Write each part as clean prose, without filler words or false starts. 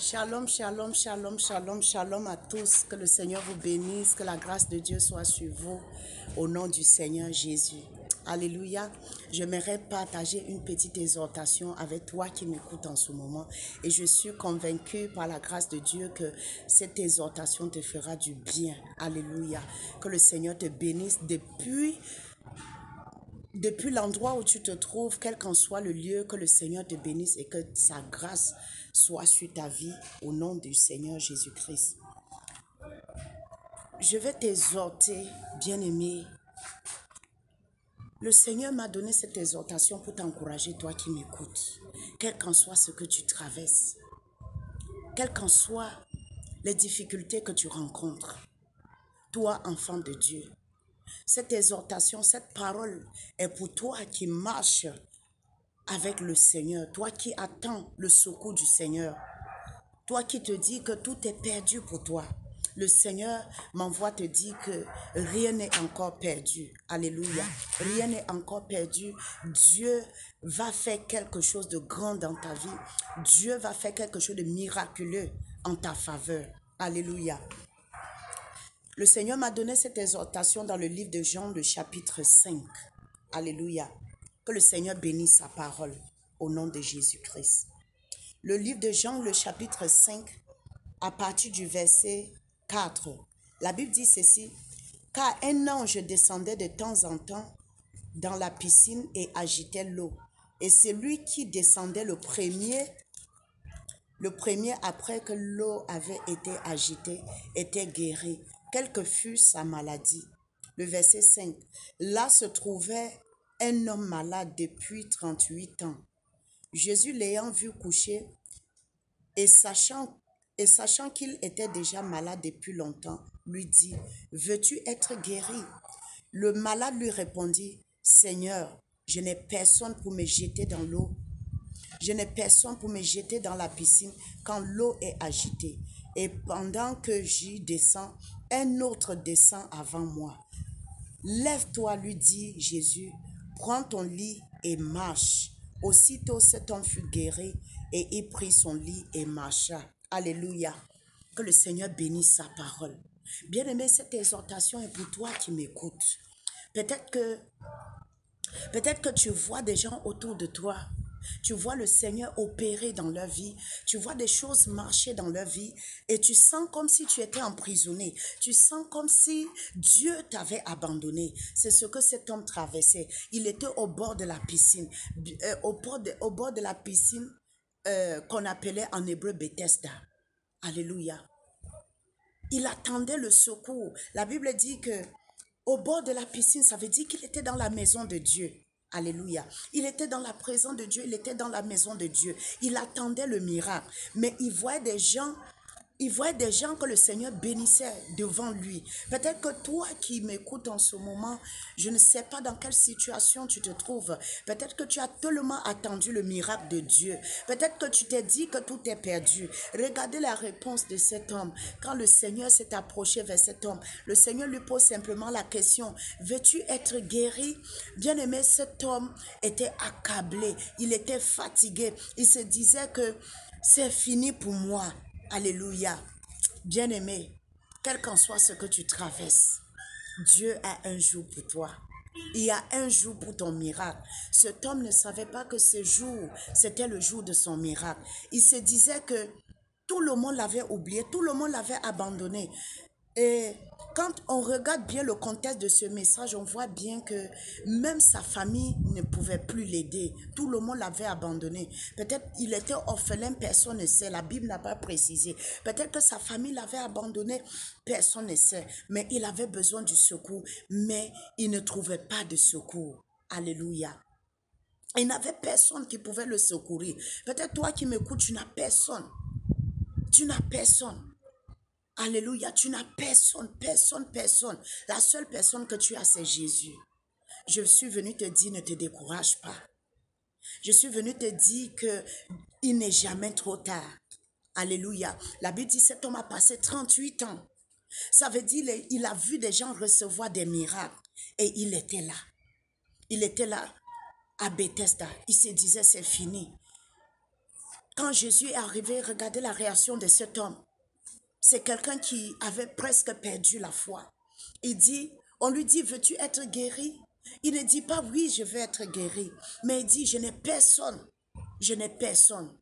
Shalom, shalom, shalom, shalom, shalom à tous. Que le Seigneur vous bénisse, que la grâce de Dieu soit sur vous au nom du Seigneur Jésus. Alléluia. J'aimerais partager une petite exhortation avec toi qui m'écoutes en ce moment. Et je suis convaincue par la grâce de Dieu que cette exhortation te fera du bien. Alléluia. Que le Seigneur te bénisse depuis l'endroit où tu te trouves, quel qu'en soit le lieu, que le Seigneur te bénisse et que sa grâce soit sur ta vie au nom du Seigneur Jésus-Christ. Je vais t'exhorter, bien-aimé. Le Seigneur m'a donné cette exhortation pour t'encourager, toi qui m'écoutes. Quel qu'en soit ce que tu traverses, quelles qu'en soient les difficultés que tu rencontres, toi, enfant de Dieu. Cette exhortation, cette parole est pour toi qui marches avec le Seigneur, toi qui attends le secours du Seigneur, toi qui te dis que tout est perdu pour toi. Le Seigneur m'envoie te dire que rien n'est encore perdu. Alléluia. Rien n'est encore perdu. Dieu va faire quelque chose de grand dans ta vie. Dieu va faire quelque chose de miraculeux en ta faveur. Alléluia. Le Seigneur m'a donné cette exhortation dans le livre de Jean, le chapitre 5. Alléluia. Que le Seigneur bénisse sa parole au nom de Jésus-Christ. Le livre de Jean, le chapitre 5, à partir du verset 4. La Bible dit ceci: car un ange descendait de temps en temps dans la piscine et agitait l'eau. Et celui qui descendait le premier après que l'eau avait été agitée, était guéri, quelle que fût sa maladie. Le verset 5. Là se trouvait un homme malade depuis 38 ans. Jésus l'ayant vu coucher et sachant qu'il était déjà malade depuis longtemps, lui dit: veux-tu être guéri? Le malade lui répondit: Seigneur, je n'ai personne pour me jeter dans l'eau. Je n'ai personne pour me jeter dans la piscine quand l'eau est agitée. Et pendant que j'y descends, un autre descend avant moi. Lève-toi, lui dit Jésus, prends ton lit et marche. Aussitôt cet homme fut guéri et il prit son lit et marcha. Alléluia. Que le Seigneur bénisse sa parole. Bien-aimé, cette exhortation est pour toi qui m'écoutes. Peut-être que tu vois des gens autour de toi. Tu vois le Seigneur opérer dans leur vie. Tu vois des choses marcher dans leur vie. Et tu sens comme si tu étais emprisonné. Tu sens comme si Dieu t'avait abandonné. C'est ce que cet homme traversait. Il était au bord de la piscine. Au bord de la piscine qu'on appelait en hébreu Bethesda. Alléluia. Il attendait le secours. La Bible dit que au bord de la piscine, ça veut dire qu'il était dans la maison de Dieu. Alléluia. Il était dans la présence de Dieu, il était dans la maison de Dieu. Il attendait le miracle. Mais il voyait des gens que le Seigneur bénissait devant lui. Peut-être que toi qui m'écoutes en ce moment, je ne sais pas dans quelle situation tu te trouves. Peut-être que tu as tellement attendu le miracle de Dieu. Peut-être que tu t'es dit que tout est perdu. Regardez la réponse de cet homme. Quand le Seigneur s'est approché vers cet homme, le Seigneur lui pose simplement la question: veux-tu être guéri? Bien-aimé, cet homme était accablé. Il était fatigué. Il se disait que c'est fini pour moi. Alléluia. Bien-aimé, quel qu'en soit ce que tu traverses, Dieu a un jour pour toi. Il y a un jour pour ton miracle. Cet homme ne savait pas que ce jour, c'était le jour de son miracle. Il se disait que tout le monde l'avait oublié, tout le monde l'avait abandonné. Et quand on regarde bien le contexte de ce message, on voit bien que même sa famille ne pouvait plus l'aider. Tout le monde l'avait abandonné. Peut-être il était orphelin, personne ne sait. La Bible n'a pas précisé. Peut-être que sa famille l'avait abandonné, personne ne sait. Mais il avait besoin du secours. Mais il ne trouvait pas de secours. Alléluia. Il n'avait personne qui pouvait le secourir. Peut-être toi qui m'écoutes, tu n'as personne. Tu n'as personne. Alléluia, tu n'as personne, personne, personne. La seule personne que tu as, c'est Jésus. Je suis venu te dire, ne te décourage pas. Je suis venu te dire qu'il n'est jamais trop tard. Alléluia. La Bible dit, cet homme a passé 38 ans. Ça veut dire il a vu des gens recevoir des miracles. Et il était là. Il était là à Bethesda. Il se disait, c'est fini. Quand Jésus est arrivé, regardez la réaction de cet homme. C'est quelqu'un qui avait presque perdu la foi. Il dit, on lui dit, veux-tu être guéri? Il ne dit pas, oui, je veux être guéri. Mais il dit, je n'ai personne. Je n'ai personne.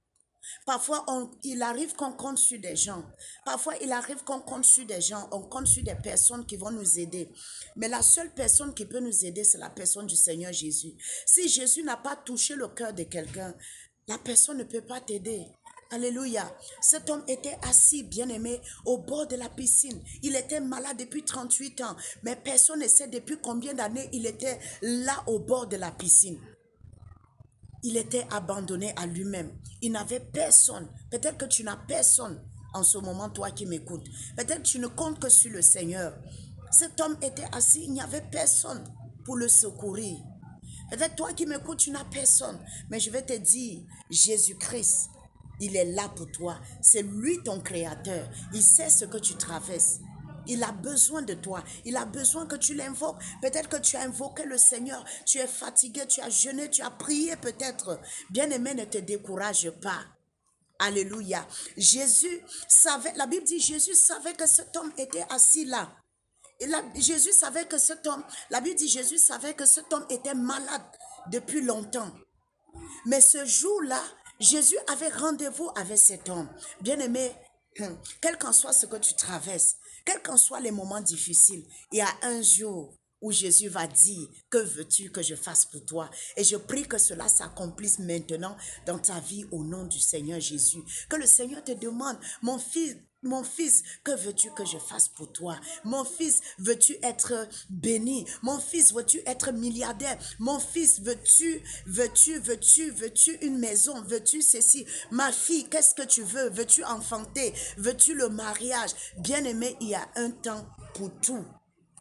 Parfois, il arrive qu'on compte sur des gens. Parfois, il arrive qu'on compte sur des gens. On compte sur des personnes qui vont nous aider. Mais la seule personne qui peut nous aider, c'est la personne du Seigneur Jésus. Si Jésus n'a pas touché le cœur de quelqu'un, la personne ne peut pas t'aider. Alléluia. Cet homme était assis, bien-aimé, au bord de la piscine. Il était malade depuis 38 ans. Mais personne ne sait depuis combien d'années il était là au bord de la piscine. Il était abandonné à lui-même. Il n'avait personne. Peut-être que tu n'as personne en ce moment, toi qui m'écoutes. Peut-être que tu ne comptes que sur le Seigneur. Cet homme était assis, il n'y avait personne pour le secourir. Peut-être toi qui m'écoutes, tu n'as personne. Mais je vais te dire, Jésus-Christ, il est là pour toi. C'est lui ton créateur. Il sait ce que tu traverses. Il a besoin de toi. Il a besoin que tu l'invoques. Peut-être que tu as invoqué le Seigneur. Tu es fatigué, tu as jeûné, tu as prié peut-être. Bien-aimé, ne te décourage pas. Alléluia. Jésus savait, la Bible dit, Jésus savait que cet homme était assis là. Et là, Jésus savait que cet homme, la Bible dit, Jésus savait que cet homme était malade depuis longtemps. Mais ce jour-là, Jésus avait rendez-vous avec cet homme. Bien-aimé, quel qu'en soit ce que tu traverses, quels qu'en soient les moments difficiles, il y a un jour où Jésus va dire, que veux-tu que je fasse pour toi? Et je prie que cela s'accomplisse maintenant dans ta vie au nom du Seigneur Jésus. Que le Seigneur te demande, mon fils, que veux-tu que je fasse pour toi? Mon fils, veux-tu être béni? Mon fils, veux-tu être milliardaire? Mon fils, veux-tu une maison? Veux-tu ceci? Ma fille, qu'est-ce que tu veux? Veux-tu enfanter? Veux-tu le mariage? Bien-aimé, il y a un temps pour tout.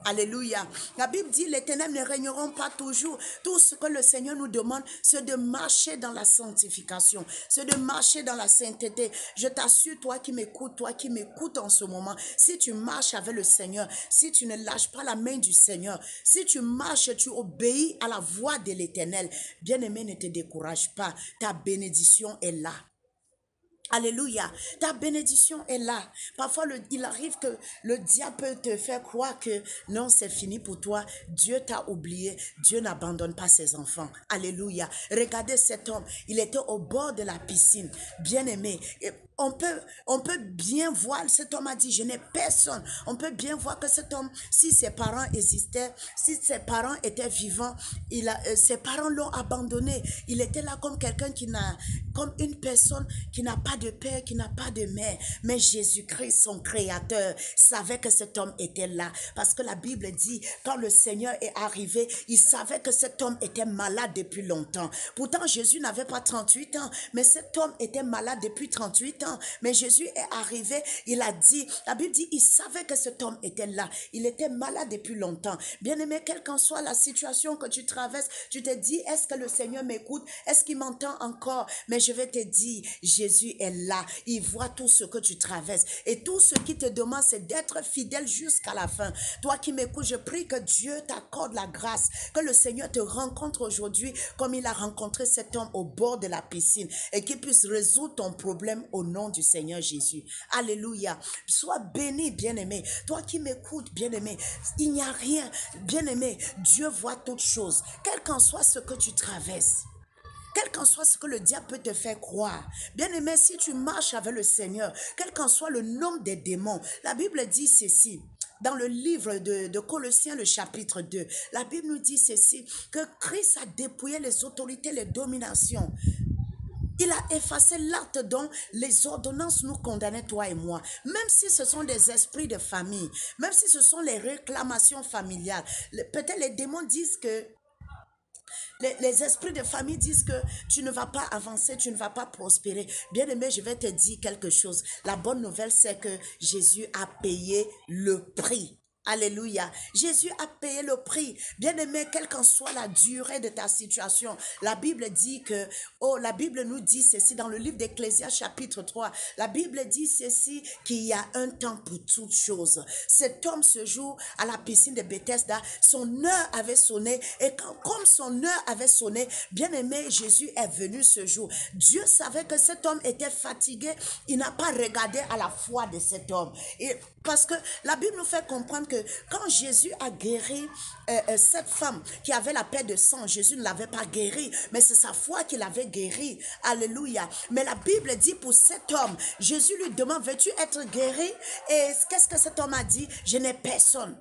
Alléluia. La Bible dit, les ténèbres ne régneront pas toujours. Tout ce que le Seigneur nous demande, c'est de marcher dans la sanctification. C'est de marcher dans la sainteté. Je t'assure, toi qui m'écoutes en ce moment, si tu marches avec le Seigneur, si tu ne lâches pas la main du Seigneur, si tu marches, tu obéis à la voix de l'Éternel, bien-aimé, ne te décourage pas. Ta bénédiction est là. Alléluia. Ta bénédiction est là. Parfois, il arrive que le diable peut te faire croire que non, c'est fini pour toi. Dieu t'a oublié. Dieu n'abandonne pas ses enfants. Alléluia. Regardez cet homme. Il était au bord de la piscine. Bien-aimé. On peut bien voir, cet homme a dit, je n'ai personne. On peut bien voir que cet homme, si ses parents existaient, si ses parents étaient vivants, ses parents l'ont abandonné. Il était là comme quelqu'un comme une personne qui n'a pas de père, qui n'a pas de mère. Mais Jésus-Christ, son créateur, savait que cet homme était là. Parce que la Bible dit, quand le Seigneur est arrivé, il savait que cet homme était malade depuis longtemps. Pourtant, Jésus n'avait pas 38 ans, mais cet homme était malade depuis 38 ans. Mais Jésus est arrivé, il a dit, la Bible dit, il savait que cet homme était là. Il était malade depuis longtemps. Bien-aimé, quelle qu'en soit la situation que tu traverses, tu te dis, est-ce que le Seigneur m'écoute? Est-ce qu'il m'entend encore? Mais je vais te dire, Jésus est là. Il voit tout ce que tu traverses. Et tout ce qu'il te demande, c'est d'être fidèle jusqu'à la fin. Toi qui m'écoutes, je prie que Dieu t'accorde la grâce, que le Seigneur te rencontre aujourd'hui comme il a rencontré cet homme au bord de la piscine et qu'il puisse résoudre ton problème au nom du Seigneur Jésus. Alléluia. Sois béni, bien-aimé. Toi qui m'écoutes, bien-aimé, il n'y a rien. Bien-aimé, Dieu voit toutes choses. Quel qu'en soit ce que tu traverses, quel qu'en soit ce que le diable peut te faire croire. Bien-aimé, si tu marches avec le Seigneur, quel qu'en soit le nombre des démons, la Bible dit ceci. Dans le livre de Colossiens, le chapitre 2, la Bible nous dit ceci, que Christ a dépouillé les autorités, les dominations. Il a effacé l'acte dont les ordonnances nous condamnaient, toi et moi. Même si ce sont des esprits de famille, même si ce sont les réclamations familiales. Peut-être les démons disent que, les esprits de famille disent que tu ne vas pas avancer, tu ne vas pas prospérer. Bien-aimé, je vais te dire quelque chose. La bonne nouvelle, c'est que Jésus a payé le prix. Alléluia. Jésus a payé le prix. Bien-aimé, quelle qu'en soit la durée de ta situation, la Bible dit que, oh, la Bible nous dit ceci dans le livre d'Ecclésias chapitre 3. La Bible dit ceci, qu'il y a un temps pour toutes choses. Cet homme se joue à la piscine de Bethesda. Son heure avait sonné et comme son heure avait sonné, bien-aimé, Jésus est venu ce jour. Dieu savait que cet homme était fatigué. Il n'a pas regardé à la foi de cet homme. Et parce que la Bible nous fait comprendre que quand Jésus a guéri cette femme qui avait la paix de sang, Jésus ne l'avait pas guéri, mais c'est sa foi qui l'avait guéri. Alléluia. Mais la Bible dit pour cet homme, Jésus lui demande, veux-tu être guéri? Et qu'est-ce que cet homme a dit? Je n'ai personne.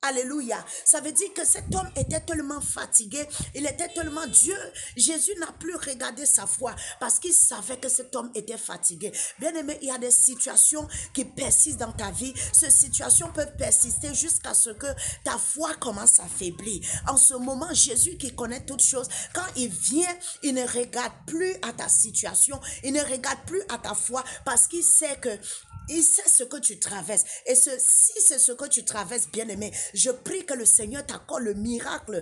Alléluia. Ça veut dire que cet homme était tellement fatigué, il était tellement Dieu. Jésus n'a plus regardé sa foi parce qu'il savait que cet homme était fatigué. Bien aimé, il y a des situations qui persistent dans ta vie. Ces situations peuvent persister jusqu'à ce que ta foi commence à faiblir. En ce moment, Jésus qui connaît toutes choses, quand il vient, il ne regarde plus à ta situation, il ne regarde plus à ta foi parce qu'il sait que il sait ce que tu traverses. Et si c'est ce que tu traverses, bien-aimé, je prie que le Seigneur t'accorde le miracle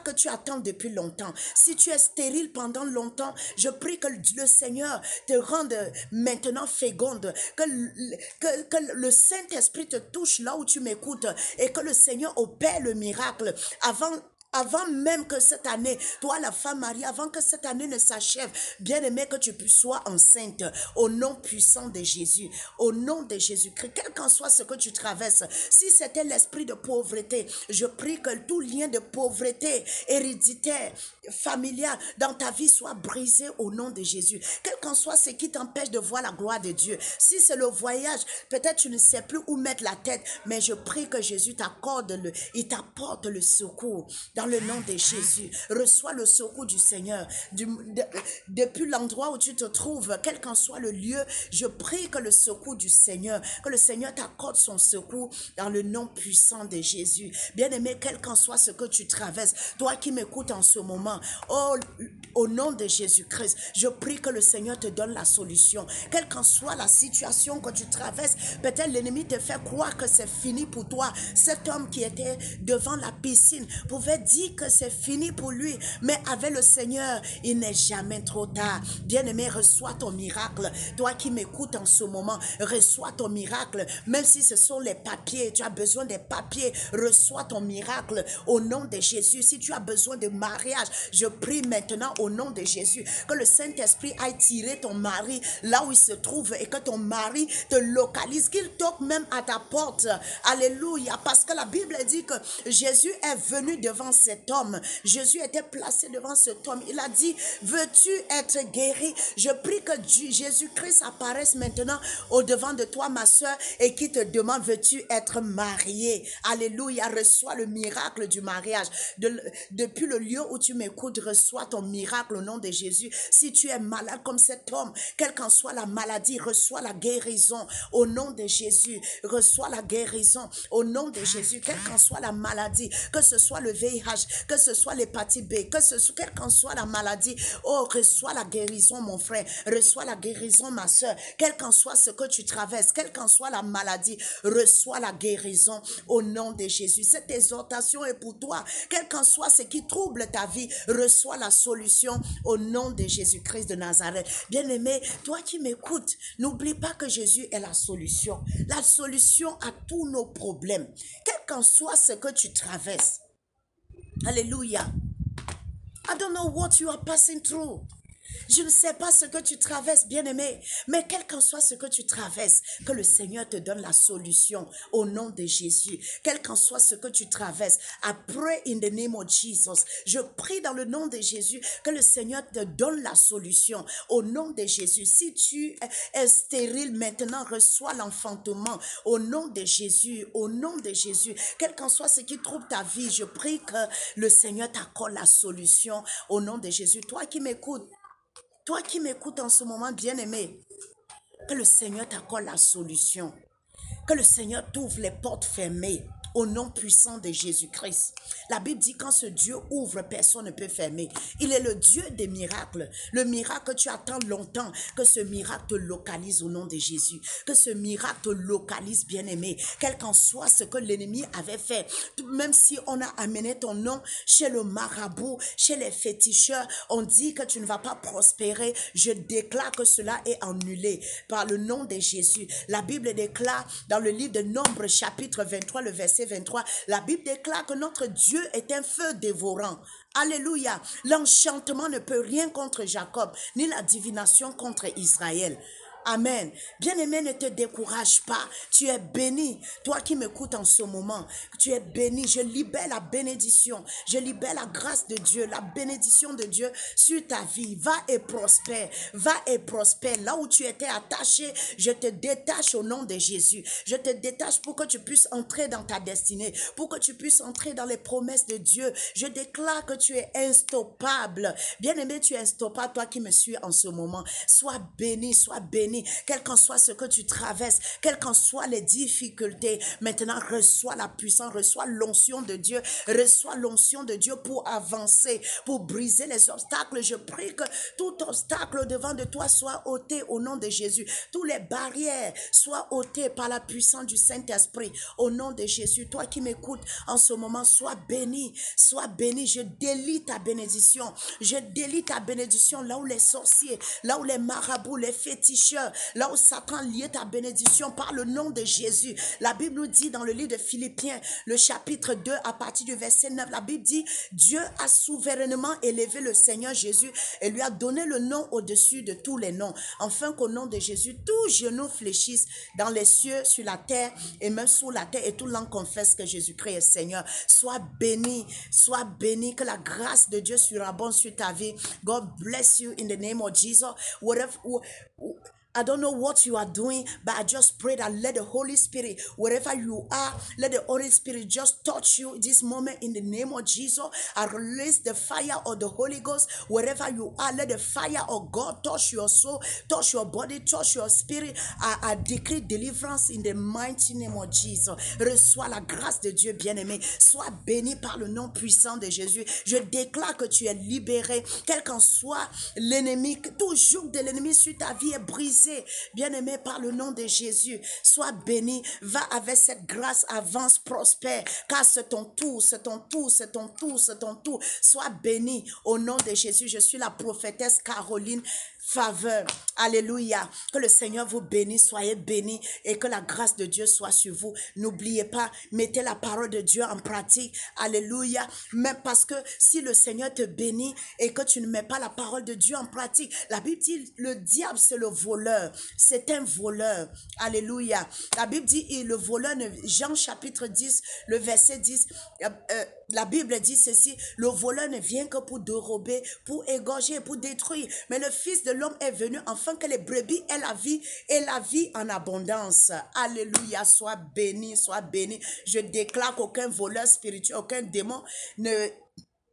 que tu attends depuis longtemps. Si tu es stérile pendant longtemps, je prie que le Seigneur te rende maintenant féconde, que le Saint-Esprit te touche là où tu m'écoutes et que le Seigneur opère le miracle avant même que cette année, toi la femme Marie, avant que cette année ne s'achève, bien aimé, que tu sois enceinte au nom puissant de Jésus, au nom de Jésus-Christ, quel qu'en soit ce que tu traverses. Si c'était l'esprit de pauvreté, je prie que tout lien de pauvreté héréditaire, familial dans ta vie soit brisé au nom de Jésus. Quel qu'en soit ce qui t'empêche de voir la gloire de Dieu. Si c'est le voyage, peut-être tu ne sais plus où mettre la tête, mais je prie que Jésus il t'apporte le secours dans le nom de Jésus. Reçois le secours du Seigneur. Depuis l'endroit où tu te trouves, quel qu'en soit le lieu, je prie que le secours du Seigneur, que le Seigneur t'accorde son secours dans le nom puissant de Jésus. Bien-aimé, quel qu'en soit ce que tu traverses, toi qui m'écoutes en ce moment, oh, au nom de Jésus-Christ, je prie que le Seigneur te donne la solution. Quelle qu'en soit la situation que tu traverses, peut-être l'ennemi te fait croire que c'est fini pour toi. Cet homme qui était devant la piscine pouvait dire que c'est fini pour lui, mais avec le Seigneur, il n'est jamais trop tard. Bien-aimé, reçois ton miracle. Toi qui m'écoutes en ce moment, reçois ton miracle. Même si ce sont les papiers, tu as besoin des papiers, reçois ton miracle au nom de Jésus. Si tu as besoin de mariage, je prie maintenant au nom de Jésus que le Saint-Esprit aille tirer ton mari là où il se trouve et que ton mari te localise, qu'il toque même à ta porte. Alléluia, parce que la Bible dit que Jésus est venu devant cet homme. Jésus était placé devant cet homme. Il a dit, veux-tu être guéri? Je prie que Jésus-Christ apparaisse maintenant au devant de toi, ma soeur, et qui te demande, veux-tu être marié? Alléluia, reçois le miracle du mariage. Depuis le lieu où tu m'écoutes, reçois ton miracle au nom de Jésus. Si tu es malade comme cet homme, quelle qu'en soit la maladie, reçois la guérison au nom de Jésus. Reçois la guérison au nom de Jésus. Quelle qu'en soit la maladie, que ce soit le VIH, que ce soit l'hépatite B, quelle qu'en soit la maladie, oh, reçois la guérison, mon frère. Reçois la guérison, ma soeur. Quel qu'en soit ce que tu traverses, quelle qu'en soit la maladie, reçois la guérison au nom de Jésus. Cette exhortation est pour toi. Quel qu'en soit ce qui trouble ta vie, reçois la solution au nom de Jésus-Christ de Nazareth. Bien-aimé, toi qui m'écoutes, n'oublie pas que Jésus est la solution. La solution à tous nos problèmes. Quel qu'en soit ce que tu traverses. Alléluia. I don't know what you are passing through. Je ne sais pas ce que tu traverses, bien-aimé, mais quel qu'en soit ce que tu traverses, que le Seigneur te donne la solution au nom de Jésus. Quel qu'en soit ce que tu traverses, I pray in the name of Jesus. Je prie dans le nom de Jésus que le Seigneur te donne la solution au nom de Jésus. Si tu es stérile maintenant, reçois l'enfantement au nom de Jésus, au nom de Jésus. Quel qu'en soit ce qui trouble ta vie, je prie que le Seigneur t'accorde la solution au nom de Jésus. Toi qui m'écoutes, en ce moment, bien-aimé, que le Seigneur t'accorde la solution. Que le Seigneur t'ouvre les portes fermées. au nom puissant de Jésus-Christ. La Bible dit quand ce Dieu ouvre, personne ne peut fermer. Il est le Dieu des miracles. Le miracle que tu attends longtemps, que ce miracle te localise au nom de Jésus. Que ce miracle te localise, bien-aimé. Quel qu'en soit ce que l'ennemi avait fait. Même si on a amené ton nom chez le marabout, chez les féticheurs, on dit que tu ne vas pas prospérer. Je déclare que cela est annulé par le nom de Jésus. La Bible déclare dans le livre de Nombres, chapitre 23, le verset 23, la Bible déclare que notre Dieu est un feu dévorant. Alléluia. L'enchantement ne peut rien contre Jacob, ni la divination contre Israël. Amen. Bien-aimé, ne te décourage pas. Tu es béni. Toi qui m'écoutes en ce moment, tu es béni. Je libère la bénédiction. Je libère la grâce de Dieu, la bénédiction de Dieu sur ta vie. Va et prospère. Va et prospère. Là où tu étais attaché, je te détache au nom de Jésus. Je te détache pour que tu puisses entrer dans ta destinée, pour que tu puisses entrer dans les promesses de Dieu. Je déclare que tu es instoppable. Bien-aimé, tu es instoppable, toi qui me suis en ce moment. Sois béni, sois béni. Quel qu'en soit ce que tu traverses, quelles qu'en soient les difficultés, maintenant reçois la puissance, reçois l'onction de Dieu, reçois l'onction de Dieu pour avancer, pour briser les obstacles. Je prie que tout obstacle devant de toi soit ôté au nom de Jésus. Toutes les barrières soient ôtées par la puissance du Saint-Esprit au nom de Jésus. Toi qui m'écoutes en ce moment, sois béni, sois béni. Je délie ta bénédiction, je délie ta bénédiction là où les sorciers, là où les marabouts, les féticheurs, là où Satan liait ta bénédiction par le nom de Jésus. La Bible nous dit dans le livre de Philippiens, le chapitre 2, à partir du verset 9, la Bible dit, Dieu a souverainement élevé le Seigneur Jésus et lui a donné le nom au-dessus de tous les noms, afin qu'au nom de Jésus, tout genou fléchisse dans les cieux, sur la terre et même sous la terre, et tout langue confesse que Jésus-Christ est Seigneur. Sois béni, que la grâce de Dieu surabonde sur ta vie. God bless you in the name of Jesus. I don't know what you are doing, but I just pray that let the Holy Spirit, wherever you are, let the Holy Spirit just touch you this moment in the name of Jesus. I release the fire of the Holy Ghost wherever you are. Let the fire of God touch your soul, touch your body, touch your spirit. I decree deliverance in the mighty name of Jesus. Reçois la grâce de Dieu, bien-aimé. Sois béni par le nom puissant de Jésus. Je déclare que tu es libéré, quel qu'en soit l'ennemi, tout joug de l'ennemi sur ta vie est brisé. Bien-aimé, par le nom de Jésus, sois béni, va avec cette grâce, avance, prospère, car c'est ton tour, c'est ton tour, c'est ton tour, c'est ton tour. Sois béni au nom de Jésus. Je suis la prophétesse Caroline Faveur. Alléluia. Que le Seigneur vous bénisse, soyez bénis et que la grâce de Dieu soit sur vous. N'oubliez pas, mettez la parole de Dieu en pratique. Alléluia. Même parce que si le Seigneur te bénit et que tu ne mets pas la parole de Dieu en pratique, la Bible dit le diable c'est le voleur. C'est un voleur. Alléluia. La Bible dit, et le voleur, Jean chapitre 10, le verset 10, la Bible dit ceci, le voleur ne vient que pour dérober, pour égorger, pour détruire. Mais le Fils de l'homme est venu afin que les brebis aient la vie et la vie en abondance. Alléluia, sois béni, sois béni. Je déclare qu'aucun voleur spirituel, aucun démon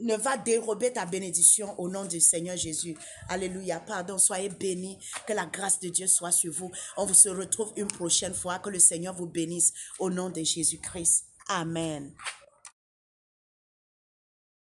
ne va dérober ta bénédiction au nom du Seigneur Jésus. Alléluia. Pardon, soyez bénis. Que la grâce de Dieu soit sur vous. On se retrouve une prochaine fois. Que le Seigneur vous bénisse au nom de Jésus-Christ. Amen.